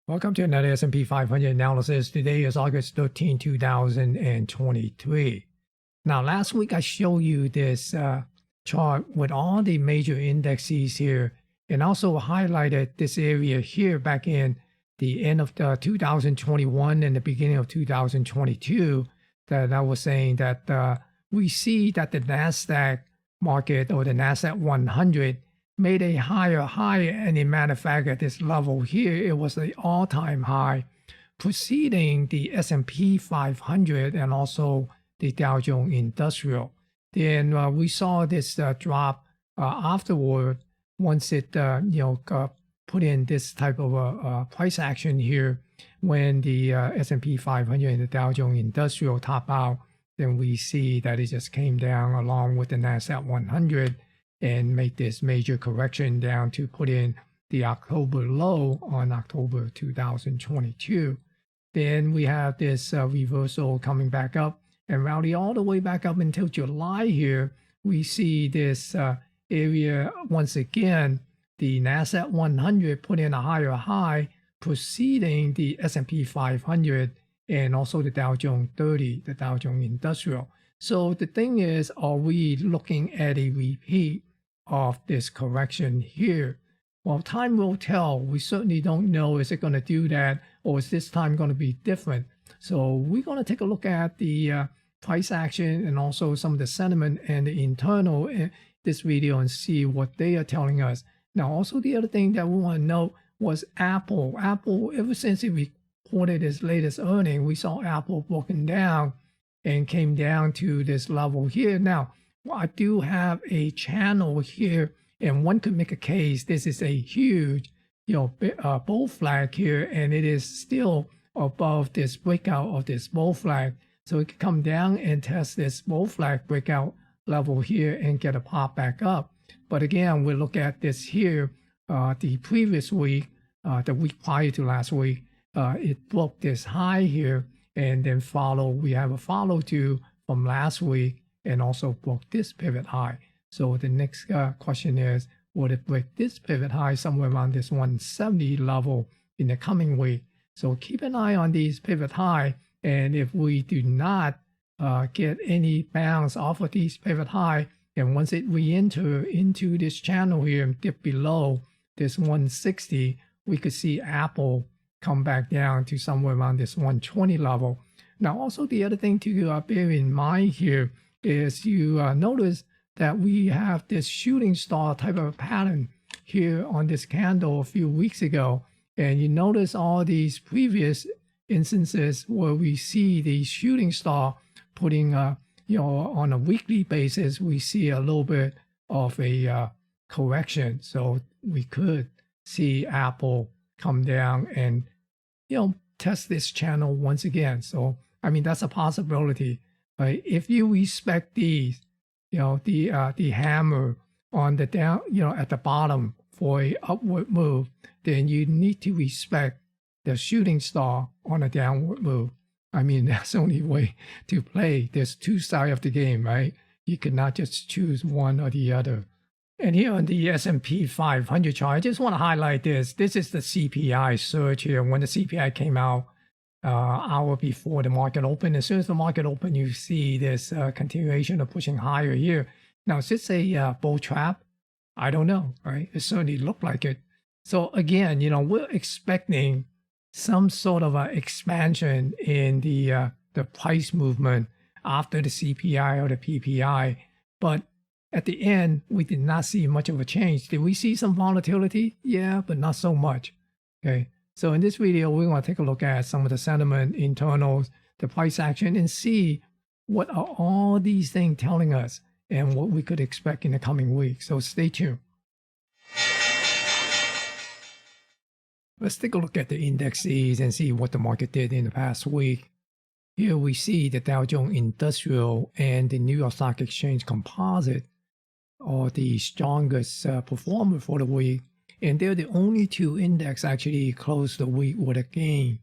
Welcome to another S&P 500 analysis. Today is August 13, 2023. Now, last week I showed you this chart with all the major indexes here and also highlighted this area here back in the end of 2021 and the beginning of 2022 that I was saying that we see that the NASDAQ market or the NASDAQ 100 made a higher high, and in matter of fact, at this level here, it was the all-time high, preceding the S&P 500 and also the Dow Jones Industrial. Then we saw this drop afterward once it put in this type of price action here when the S&P 500 and the Dow Jones Industrial top out. Then we see that it just came down along with the NASDAQ 100 and make this major correction down to put in the October low on October 2022. Then we have this reversal coming back up and rally all the way back up until July here. We see this area once again, the NASDAQ 100 put in a higher high preceding the S&P 500 and also the Dow Jones 30, the Dow Jones Industrial. So the thing is, are we looking at a repeat of this correction here? Well, time will tell. We certainly don't know, is it going to do that or is this time going to be different? So we're going to take a look at the price action and also some of the sentiment and the internal in this video and see what they are telling us. Now, also the other thing that we want to know was Apple. Apple, ever since it reported its latest earnings, we saw Apple broken down and came down to this level here. Now, I do have a channel here, and one could make a case this is a huge, bull flag here, and it is still above this breakout of this bull flag. So it could come down and test this bull flag breakout level here and get a pop back up. But again, we'll look at this here. The previous week, the week prior to last week, it broke this high here, and then we have a follow to from last week and also broke this pivot high. So the next question is, would it break this pivot high somewhere around this 170 level in the coming week? So keep an eye on these pivot high, and if we do not get any bounce off of these pivot high, and once it re-enter into this channel here and dip below this 160, we could see Apple come back down to somewhere around this 120 level. Now, also the other thing to bear in mind here is you notice that we have this shooting star type of pattern here on this candle a few weeks ago. And you notice all these previous instances where we see the shooting star putting, on a weekly basis, we see a little bit of a correction. So we could see Apple come down and, test this channel once again. So, I mean, that's a possibility. If you respect these, the hammer on the down, at the bottom for a upward move, then you need to respect the shooting star on a downward move. I mean, that's the only way to play. There's two sides of the game, right? You cannot just choose one or the other. And here on the S&P 500 chart, I just want to highlight this. This is the CPI surge here. When the CPI came out, hour before the market opened. As soon as the market opened, you see this continuation of pushing higher here. Now, is this a bull trap? I don't know, right? It certainly looked like it. So again, we're expecting some sort of an expansion in the price movement after the CPI or the PPI. But at the end, we did not see much of a change. Did we see some volatility? Yeah, but not so much. Okay. So in this video, we're going to take a look at some of the sentiment, internals, the price action, and see what are all these things telling us and what we could expect in the coming week. So stay tuned. Let's take a look at the indexes and see what the market did in the past week. Here we see the Dow Jones Industrial and the New York Stock Exchange Composite are the strongest performer for the week. And they're the only two index actually closed the week with a gain.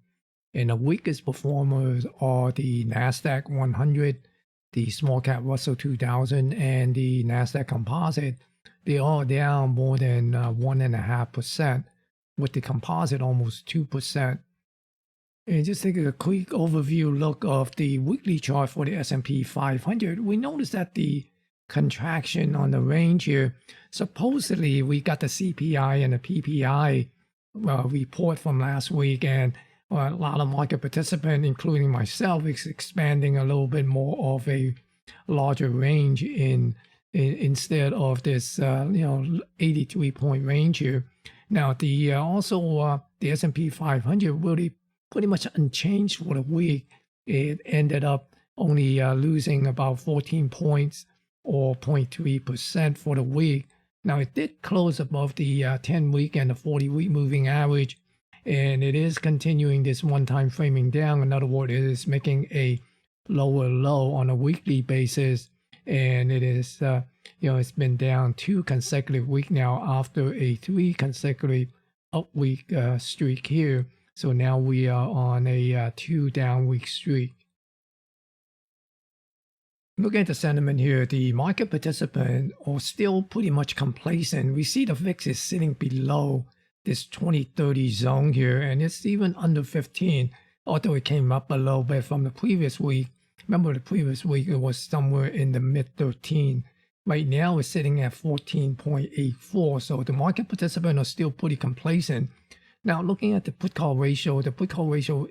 And the weakest performers are the NASDAQ 100, the small cap Russell 2000, and the NASDAQ Composite. They are down more than 1.5%. with the composite almost 2%. And just take a quick overview look of the weekly chart for the S&P 500. We notice that the contraction on the range here, supposedly we got the CPI and the PPI report from last week, and a lot of market participants, including myself, is expanding a little bit more of a larger range instead of this 83-point range here. Now the S&P 500 really pretty much unchanged for the week. It ended up only losing about 14 points or 0.3% for the week. Now it did close above the 10-week and the 40-week moving average, and it is continuing this one-time framing down. In other words, it is making a lower low on a weekly basis, and it is it's been down 2 consecutive weeks now after a 3 consecutive up week streak here. So now we are on a 2 down week streak. Looking at the sentiment here, the market participants are still pretty much complacent. We see the VIX is sitting below this 20-30 zone here, and it's even under 15, although it came up a little bit from the previous week. Remember, the previous week it was somewhere in the mid-13. Right now it's sitting at 14.84, so the market participants are still pretty complacent. Now, looking at the put-call ratio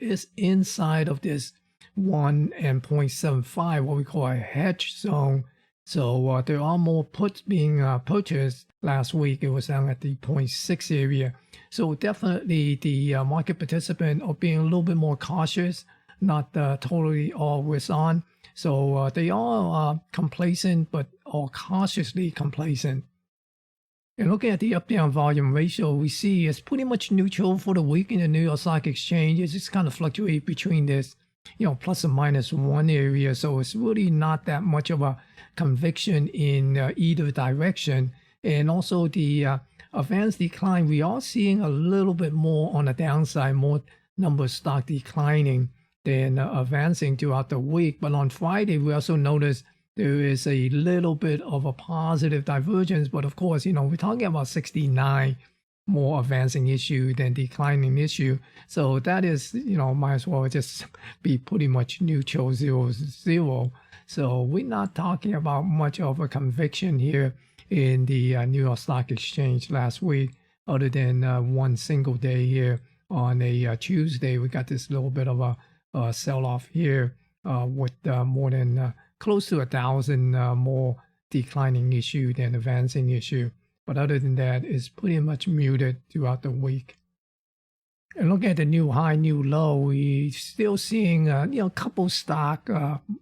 is inside of this 1 and 0.75, what we call a hedge zone. So there are more puts being purchased. Last week, it was down at the 0.6 area. So definitely the market participants are being a little bit more cautious, not totally all risk on. So they are complacent, but are cautiously complacent. And looking at the up-down volume ratio, we see it's pretty much neutral for the week in the New York Stock Exchange. It's just kind of fluctuate between this, plus or minus 1 area. So it's really not that much of a conviction in either direction. And also the advanced decline, we are seeing a little bit more on the downside, more number of stock declining than advancing throughout the week. But on Friday, we also noticed there is a little bit of a positive divergence, but of course, we're talking about 69 more advancing issue than declining issue. So that is, might as well just be pretty much neutral, 0-0. So we're not talking about much of a conviction here in the New York Stock Exchange last week, other than one single day here on a Tuesday. We got this little bit of a sell-off here with more than close to 1,000 more declining issue than advancing issue. But other than that, it's pretty much muted throughout the week. And look at the new high, new low. We still seeing a couple stock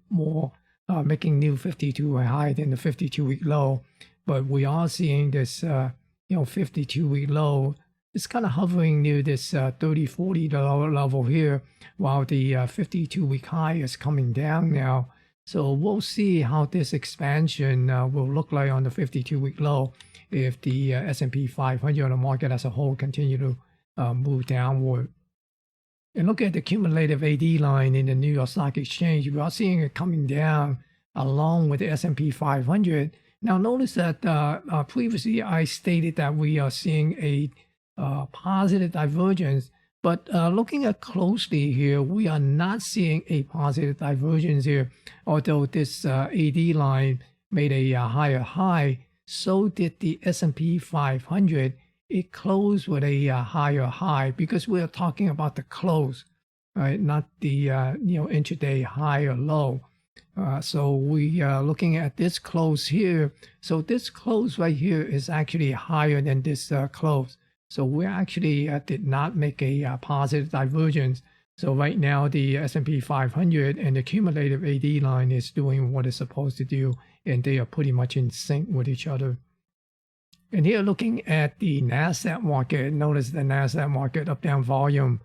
more making new 52-week high than the 52-week low. But we are seeing this 52-week low. It's kind of hovering near this $30-40 level here, while the 52-week high is coming down now. So we'll see how this expansion will look like on the 52-week low if the S&P 500 on the market as a whole continue to move downward. And look at the cumulative AD line in the New York Stock Exchange. We are seeing it coming down along with the S&P 500. Now notice that previously I stated that we are seeing a positive divergence. But looking at closely here, we are not seeing a positive divergence here. Although this AD line made a higher high, so did the S&P 500. It closed with a higher high because we are talking about the close, right? Not the intraday high or low. So we are looking at this close here. So this close right here is actually higher than this close. So we actually did not make a positive divergence. So right now the S&P 500 and the cumulative AD line is doing what it's supposed to do, and they are pretty much in sync with each other. And here looking at the NASDAQ market, notice the NASDAQ market up-down volume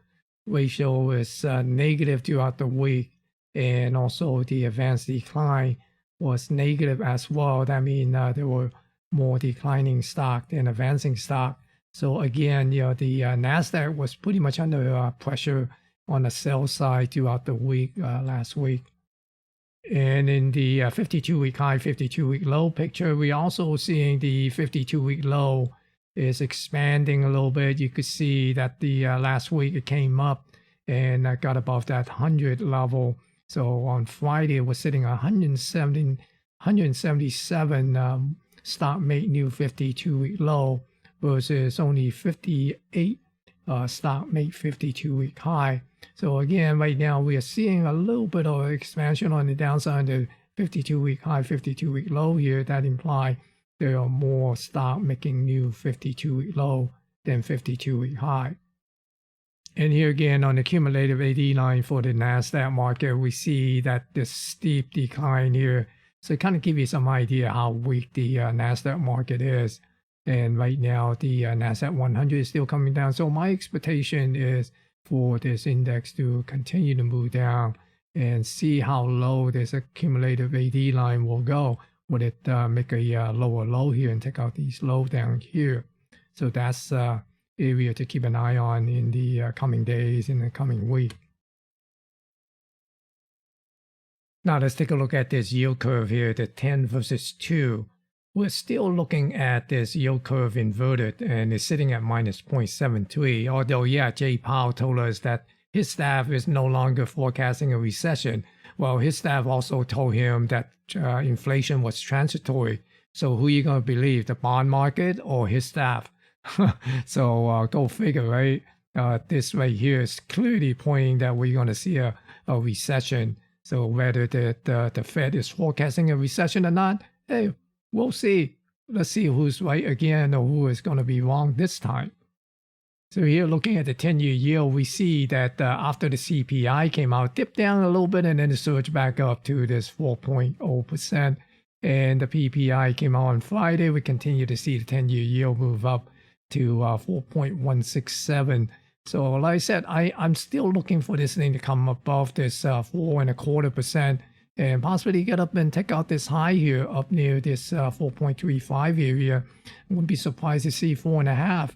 ratio is negative throughout the week. And also the advanced decline was negative as well. That means there were more declining stock than advancing stock. So again, the NASDAQ was pretty much under pressure on the sell side throughout the week last week. And in the 52-week high, 52-week low picture, we're also seeing the 52-week low is expanding a little bit. You could see that the last week it came up and got above that 100 level. So on Friday, it was sitting at 177 stock made new 52-week low versus only 58 stock made 52-week high. So again, right now we are seeing a little bit of expansion on the downside, the 52-week high, 52-week low here. That implies there are more stock making new 52-week low than 52-week high. And here again on the cumulative AD line for the NASDAQ market, we see that this steep decline here. So kind of give you some idea how weak the NASDAQ market is. And right now the NASDAQ 100 is still coming down. So my expectation is for this index to continue to move down and see how low this accumulative AD line will go. Would it make a lower low here and take out these low down here? So that's area to keep an eye on in the coming days, in the coming week. Now let's take a look at this yield curve here, the 10 versus 2. We're still looking at this yield curve inverted and it's sitting at minus 0.73. Although, yeah, Jay Powell told us that his staff is no longer forecasting a recession. Well, his staff also told him that inflation was transitory. So who are you going to believe, the bond market or his staff? So go figure, right? This right here is clearly pointing that we're going to see a recession. So whether the Fed is forecasting a recession or not, hey, we'll see. Let's see who's right again or who is going to be wrong this time. So here looking at the 10-year yield, we see that after the CPI came out, dipped down a little bit and then it surged back up to this 4.0%. And the PPI came out on Friday. We continue to see the 10-year yield move up to 4.167. So like I said, I'm still looking for this thing to come above this 4.25% and possibly get up and take out this high here up near this 4.35 area. Wouldn't be surprised to see 4.5,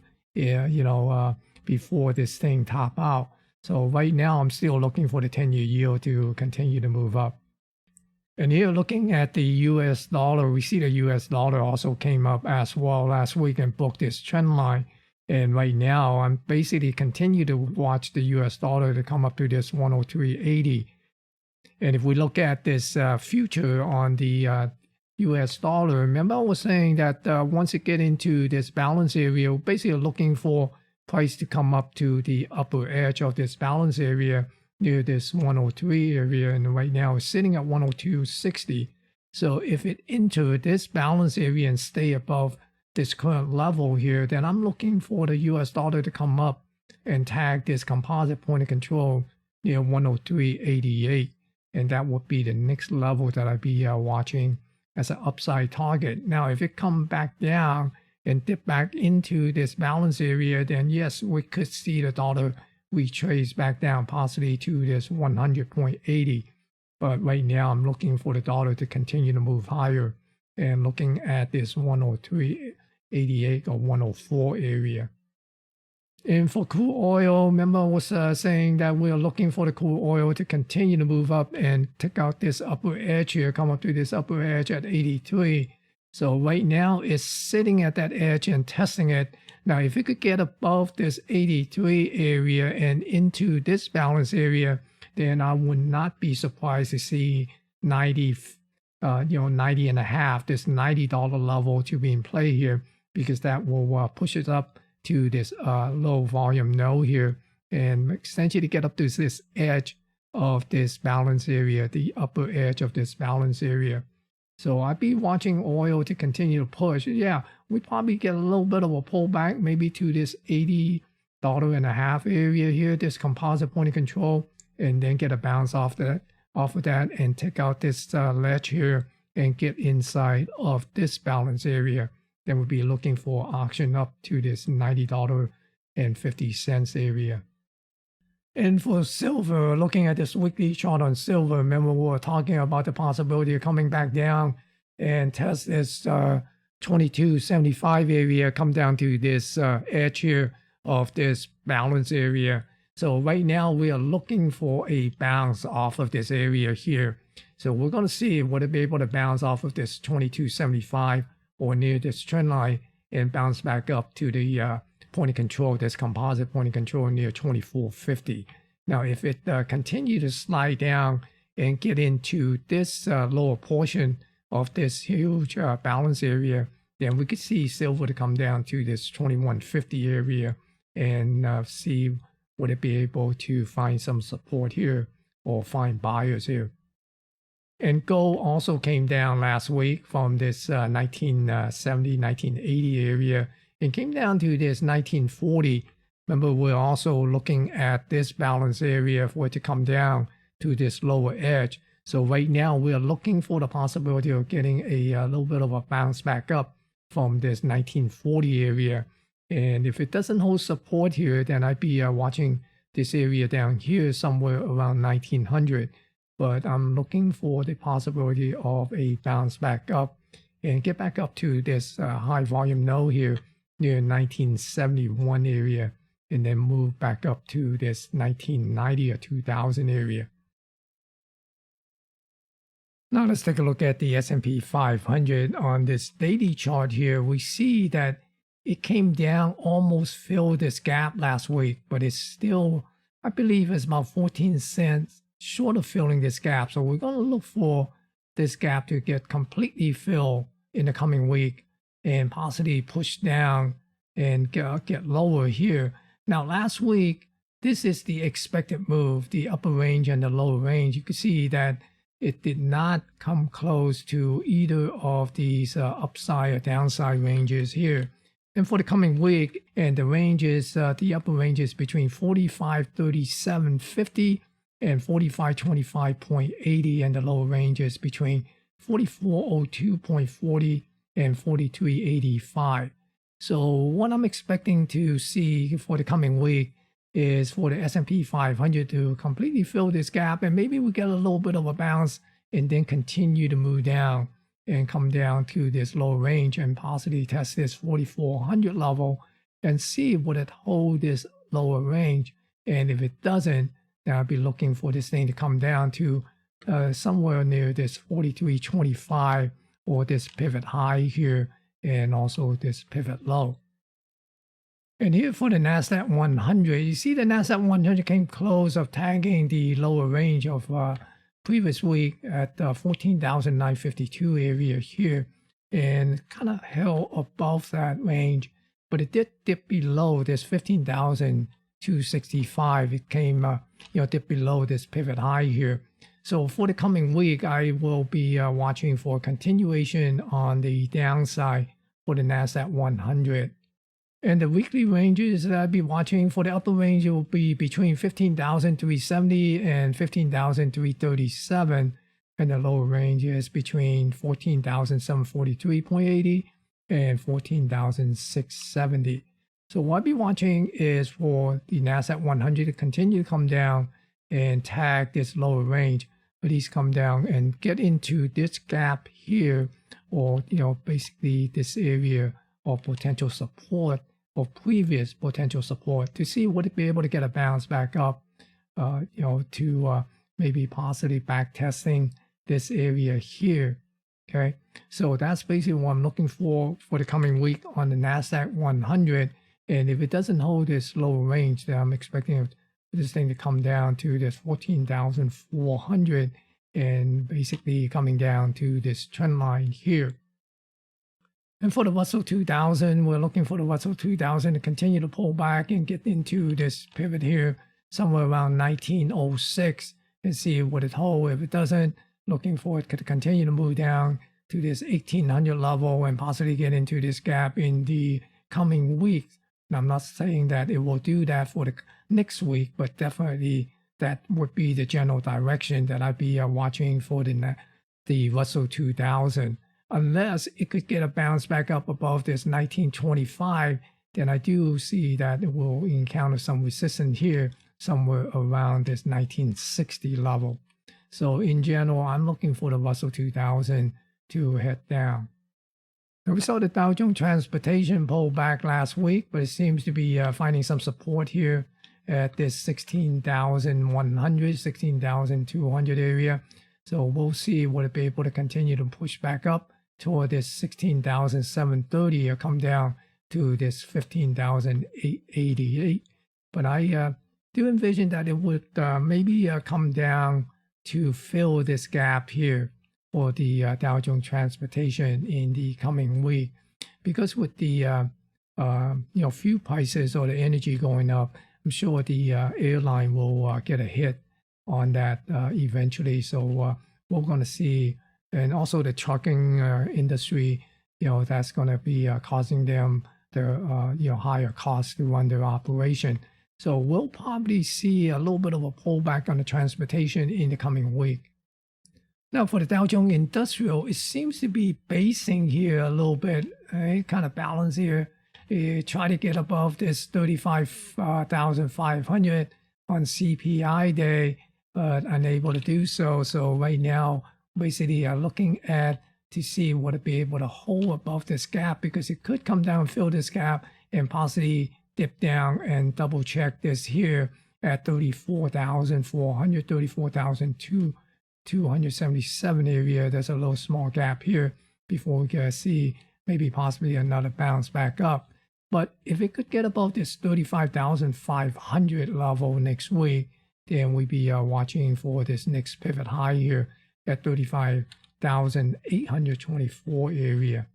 before this thing top out. So right now, I'm still looking for the 10-year yield to continue to move up. And here looking at the US dollar, we see the US dollar also came up as well last week and booked this trend line. And right now, I'm basically continue to watch the US dollar to come up to this 103.80. And if we look at this future on the US dollar, remember I was saying that once it get into this balance area, we're basically looking for price to come up to the upper edge of this balance area near this 103 area, and right now it's sitting at 102.60. So if it enter this balance area and stay above this current level here, then I'm looking for the US dollar to come up and tag this composite point of control near 103.88, and that would be the next level that I'd be watching as an upside target. Now if it come back down and dip back into this balance area, then yes, we could see the dollar retrace back down possibly to this 100.80. But right now I'm looking for the dollar to continue to move higher and looking at this 103.88 or 104 area. And for crude oil, remember I was saying that we're looking for the crude oil to continue to move up and take out this upper edge here, come up to this upper edge at 83. So right now it's sitting at that edge and testing it. Now, if it could get above this 83 area and into this balance area, then I would not be surprised to see 90 and a half, this $90 level to be in play here, because that will push it up to this low volume node here and essentially get up to this edge of this balance area, the upper edge of this balance area. So I'd be watching oil to continue to push. Yeah, we probably get a little bit of a pullback, maybe to this $80.50 area here, this composite point of control, and then get a bounce off of that and take out this ledge here and get inside of this balance area. Then we'll be looking for auction up to this $90.50 area. And for silver, looking at this weekly chart on silver, remember we were talking about the possibility of coming back down and test this 22.75 area, come down to this edge here of this balance area. So right now we are looking for a bounce off of this area here. So we're going to see would it be able to bounce off of this 22.75 or near this trend line and bounce back up to the point of control, this composite point of control near 2450. Now, if it continue to slide down and get into this lower portion of this huge balance area, then we could see silver to come down to this 2150 area and see would it be able to find some support here or find buyers here. And gold also came down last week from this 1970, 1980 area and came down to this 1940. Remember, we're also looking at this balance area for it to come down to this lower edge. So right now we're looking for the possibility of getting a little bit of a bounce back up from this 1940 area. And if it doesn't hold support here, then I'd be watching this area down here somewhere around 1900. But I'm looking for the possibility of a bounce back up and get back up to this high volume node here near 1971 area, and then move back up to this 1990 or 2000 area. Now let's take a look at the SP 500 on this daily chart here. We see that it came down, almost filled this gap last week, but it's still, I believe it's about 14 cents short of filling this gap. So we're going to look for this gap to get completely filled in the coming week and possibly push down and get lower here. Now last week, this is the expected move, the upper range and the lower range. You can see that it did not come close to either of these upside or downside ranges here. And for the coming week, and the ranges, the upper range is between 45.3750 and 45.25.80, and the lower range is between 44.02.40 and 43.85. So what I'm expecting to see for the coming week is for the S&P 500 to completely fill this gap, and maybe we get a little bit of a bounce and then continue to move down and come down to this lower range and possibly test this 4400 level and see would it hold this lower range. And if it doesn't, then I'll be looking for this thing to come down to somewhere near this 43.25 or this pivot high here, and also this pivot low. And here for the NASDAQ 100, you see the NASDAQ 100 came close of tagging the lower range of previous week at 14,952 area here, and kind of held above that range, but it did dip below this 15,265. It came, dip below this pivot high here. So for the coming week, I will be watching for continuation on the downside for the NASDAQ 100. And the weekly ranges that I'll be watching for the upper range will be between 15,370 and 15,337. And the lower range is between 14,743.80 and 14,670. So what I'll be watching is for the NASDAQ 100 to continue to come down and tag this lower range. Please come down and get into this gap here, or basically this area of potential support or previous potential support, to see would it be able to get a bounce back up, to maybe possibly back testing this area here. Okay, so that's basically what I'm looking for the coming week on the NASDAQ 100. And if it doesn't hold this lower range, then I'm expecting this thing to come down to this 14,400 and basically coming down to this trend line here. And for the Russell 2000, we're looking for the Russell 2000 to continue to pull back and get into this pivot here somewhere around 1906 and see what it holds. If it doesn't, looking for it to continue to move down to this 1800 level and possibly get into this gap in the coming weeks. Now, I'm not saying that it will do that for the next week, but definitely that would be the general direction that I'd be watching for the Russell 2000. Unless it could get a bounce back up above this 1925, then I do see that it will encounter some resistance here somewhere around this 1960 level. So in general, I'm looking for the Russell 2000 to head down. Now, we saw the Dow Jones Transportation pull back last week, but it seems to be finding some support here at this 16,100, 16,200 area. So we'll see will it be able to continue to push back up toward this 16,730 or come down to this 15,888. But I do envision that it would maybe come down to fill this gap here for the Dow Jones Transportation in the coming week, because with the fuel prices or the energy going up, I'm sure the airline will get a hit on that eventually. So we're going to see, and also the trucking industry, that's going to be causing them their higher costs to run their operation. So we'll probably see a little bit of a pullback on the transportation in the coming week. Now for the Dow Jones Industrial, it seems to be basing here a little bit, kind of balance here. Try to get above this 35,500 on CPI day, but unable to do so. So right now, basically looking at to see what it be able to hold above this gap, because it could come down, fill this gap, and possibly dip down and double check this here at 34,400, 34,277 area. There's a little small gap here before we can see maybe possibly another bounce back up. But if it could get above this 35,500 level next week, then we'd be watching for this next pivot high here at 35,824 area.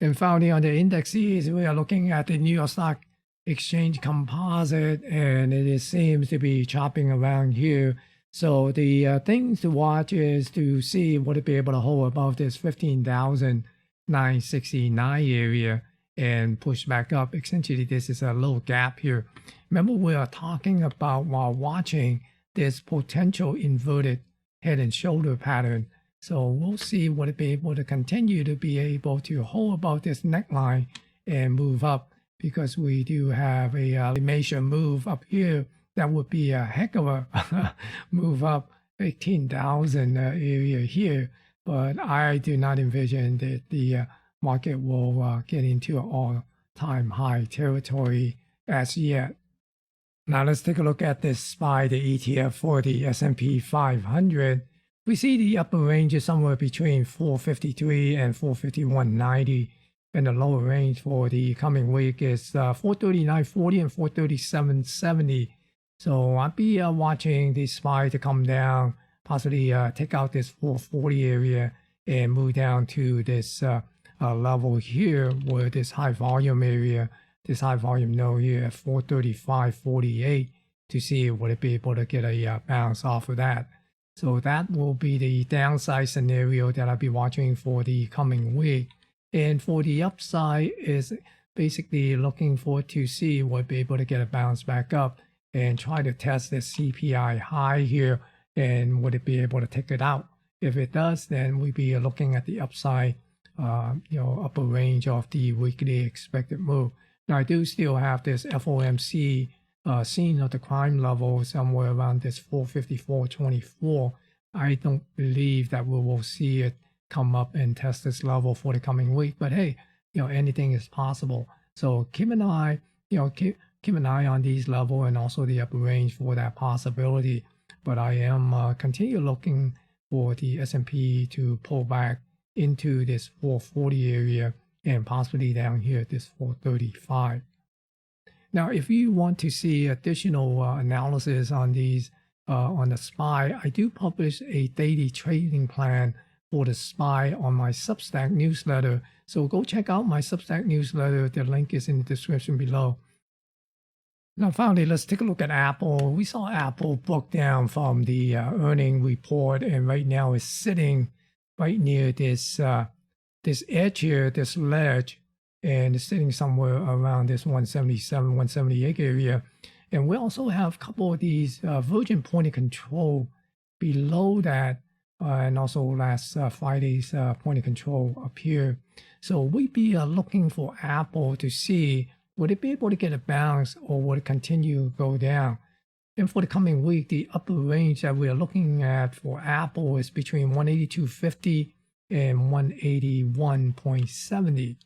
And finally, on the indexes, we are looking at the New York Stock Exchange Composite, and it seems to be chopping around here. So the things to watch is to see would it be able to hold above this 15,969 area and push back up. Essentially, this is a little gap here. Remember, we are talking about while watching this potential inverted head and shoulder pattern. So we'll see would it be able to continue to be able to hold above this neckline and move up, because we do have a major move up here. That would be a heck of a move up, 18,000 area here. But I do not envision that the market will get into an all-time high territory as yet. Now let's take a look at this SPY, the ETF for the S&P 500. We see the upper range is somewhere between 453 and 451.90, and the lower range for the coming week is 439.40 and 437.70. So I'll be watching the SPY to come down, possibly take out this 440 area and move down to this level here, where this high volume area, this high volume node here at 435.48, to see would it be able to get a bounce off of that. So that will be the downside scenario that I'll be watching for the coming week. And for the upside is basically looking for to see would be able to get a bounce back up and try to test the CPI high here, and would it be able to take it out. If it does, then we'd be looking at the upside upper range of the weekly expected move. Now I do still have this FOMC scene of the crime level somewhere around this 454.24. I don't believe that we will see it come up and test this level for the coming week. But hey, anything is possible. So keep an eye, keep an eye on these level and also the upper range for that possibility. But I am continue looking for the S&P to pull back into this 440 area and possibly down here at this 435. Now, if you want to see additional analysis on these on the SPY, I do publish a daily trading plan for the SPY on my Substack newsletter. So go check out my Substack newsletter. The link is in the description below. Now, finally, let's take a look at Apple. We saw Apple broke down from the earning report, and right now is sitting right near this this edge here, this ledge, and it's sitting somewhere around this 177, 178 area. And we also have a couple of these Virgin point of control below that, and also last Friday's point of control up here. So we'd be looking for Apple to see would it be able to get a bounce or would it continue to go down. And for the coming week, the upper range that we are looking at for Apple is between 182.50 and 181.70.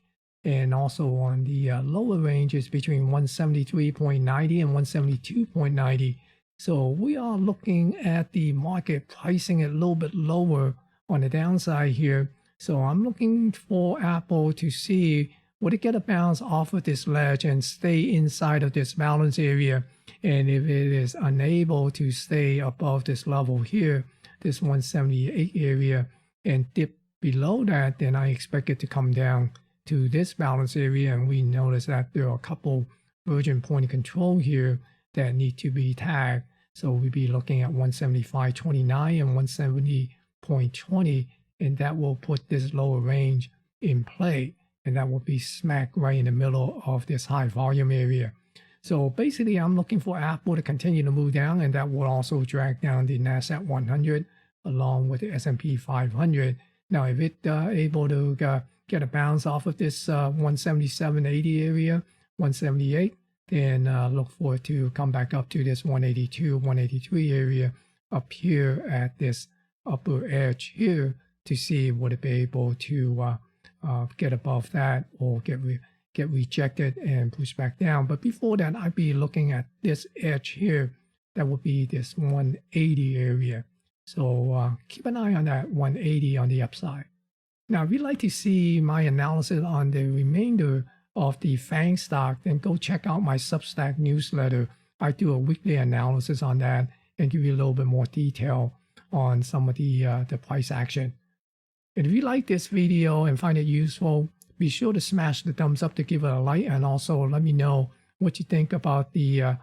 And also on the lower range is between 173.90 and 172.90. So we are looking at the market pricing it a little bit lower on the downside here So I'm looking for Apple to see would it get a bounce off of this ledge and stay inside of this balance area. And if it is unable to stay above this level here, this 178 area, and dip below that, then I expect it to come down to this balance area. And we notice that there are a couple virgin point of control here that need to be tagged. So we'll be looking at 175.29 and 170.20, and that will put this lower range in play. And that will be smack right in the middle of this high volume area. So basically, I'm looking for Apple to continue to move down, and that will also drag down the NASDAQ 100 along with the SP 500. Now, if it able to get a bounce off of this 177.80 area, 178, then look for it to come back up to this 182, 183 area up here at this upper edge here to see would it be able to get above that or get rejected and push back down. But before that, I'd be looking at this edge here. That would be this 180 area. So keep an eye on that 180 on the upside. Now, if you'd like to see my analysis on the remainder of the FANG stock, then go check out my Substack newsletter. I do a weekly analysis on that and give you a little bit more detail on some of the price action. And if you like this video and find it useful, be sure to smash the thumbs up to give it a like, and also let me know what you think about the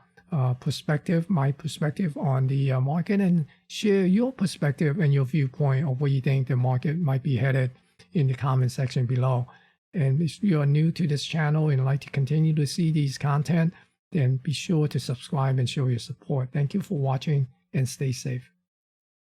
perspective, my perspective on the market, and share your perspective and your viewpoint of where you think the market might be headed in the comment section below. And if you are new to this channel and like to continue to see these content, then be sure to subscribe and show your support. Thank you for watching and stay safe.